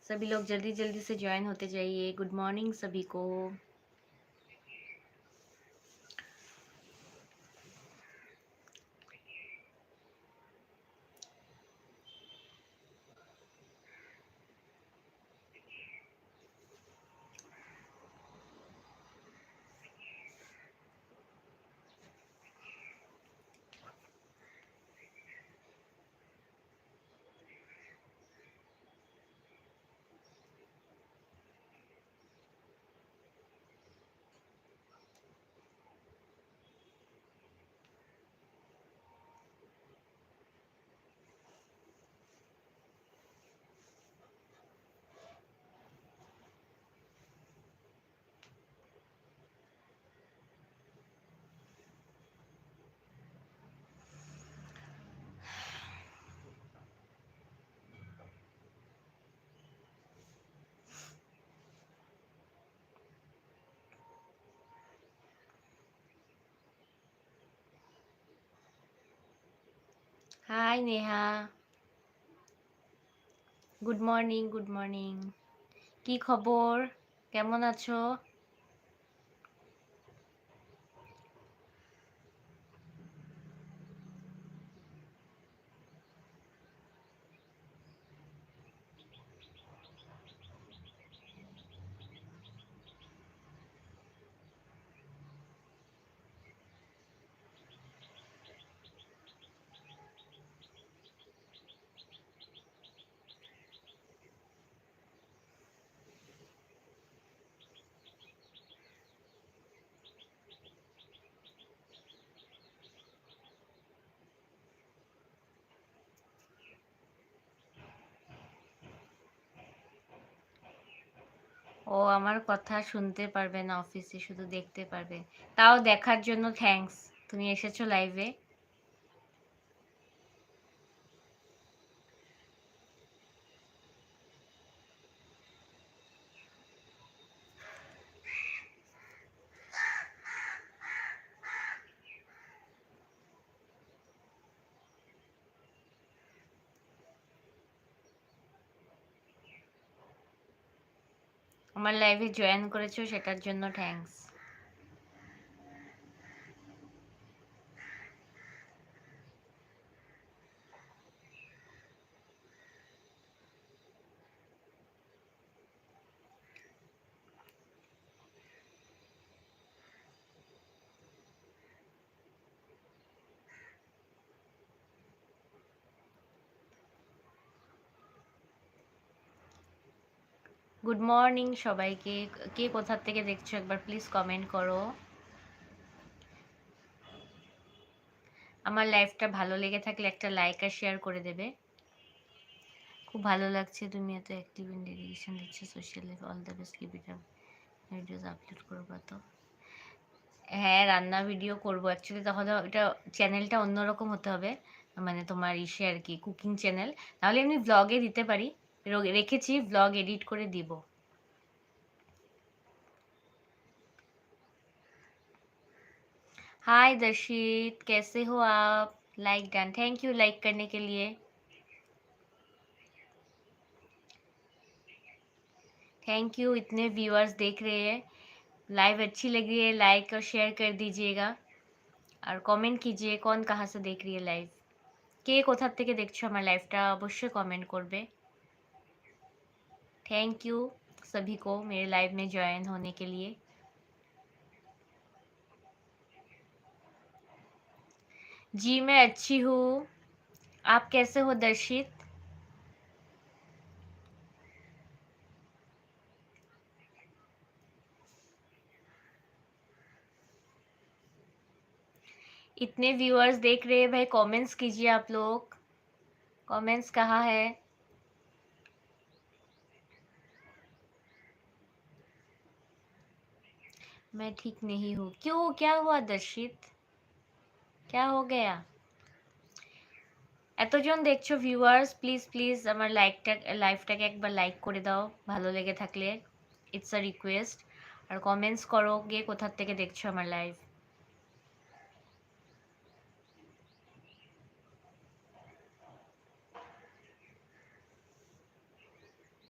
सभी लोग जल्दी जल्दी से ज्वाइन होते जाइए। गुड मॉर्निंग सभी को। Hi Neha, good morning good morning. কি খবর, কেমন আছো? ও আমার কথা শুনতে পারবে না অফিসে, শুধু দেখতে পারবে। তাও দেখার জন্য থ্যাঙ্কস, তুমি এসেছো লাইভে। আমার লাইভে জয়েন করেছো সেটার জন্য থ্যাঙ্কস। গুড মর্নিং সবাইকে। কে কোথা থেকে দেখছো একবার প্লিজ কমেন্ট করো। আমার লাইভটা ভালো লেগে থাকলে একটা লাইক আর শেয়ার করে দেবে। খুব ভালো লাগছে, তুমি এত অ্যাক্টিভ এন্ড ডেডিকেশন দিচ্ছ social life. All the best, keep it up. Videos upload করবো তো? হ্যাঁ, রান্না ভিডিও করবো অ্যাকচুয়ালি। তাহলে এটা চ্যানেলটা অন্যরকম হতে হবে, মানে তোমার ইসে আর কি, কুকিং চ্যানেল। তাহলে এমনি ব্লগে দিতে পারি, রেখেছি ব্লগ এডিট করে দিব। हाय दर्शित, कैसे हो आप? Like done, thank you like करने के लिए। थैंक यू, इतने व्यूअर्स देख रहे हैं। लाइव अच्छी लग रही है, लाइक और शेयर कर दीजिएगा और कमेंट कीजिए कौन कहाँ से देख रही है लाइव। কে কোথা থেকে দেখছো আমার লাইভটা অবশ্যই কমেंट করবে। थैंक यू सभी को मेरे लाइव में ज्वाइन होने के लिए। जी मैं अच्छी हूँ, आप कैसे हो दर्शित? इतने व्यूअर्स देख रहे हैं भाई, कमेंट्स कीजिए आप लोग। कमेंट्स कहाँ है? मैं ठीक नहीं हूँ। क्यों, क्या हुआ दर्शित, क्या हो गया? এতজন দেখছো ভিউয়ার্স, প্লিজ প্লিজ আমার লাইভটাকে একবার লাইক করে দাও ভালো লেগে থাকলে। It's a request. আর কমেন্টস করো কে কোথা থেকে দেখছো আমার লাইভ।